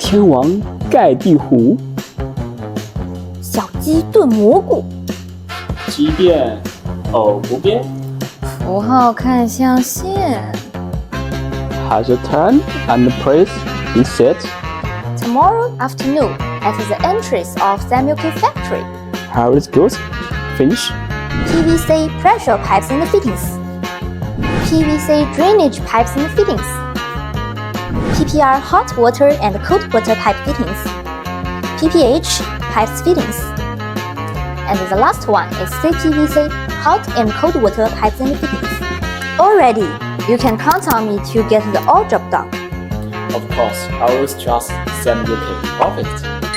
天王盖地虎，小鸡炖蘑菇，奇变偶不变。符号看象限。Has a turn and place been set? Tomorrow afternoon at the entrance of the Milky Factory. How it goes? Finish. PVC pressure pipes and fittings. PVC drainage pipes and fittings. PPR hot water and cold water pipe fittings. PPH pipes fittings. And the last one is CPVC hot and cold water pipes and fittings. Already, you can count on me to get the all job done. Of course, I always trust Sam UK. Perfect.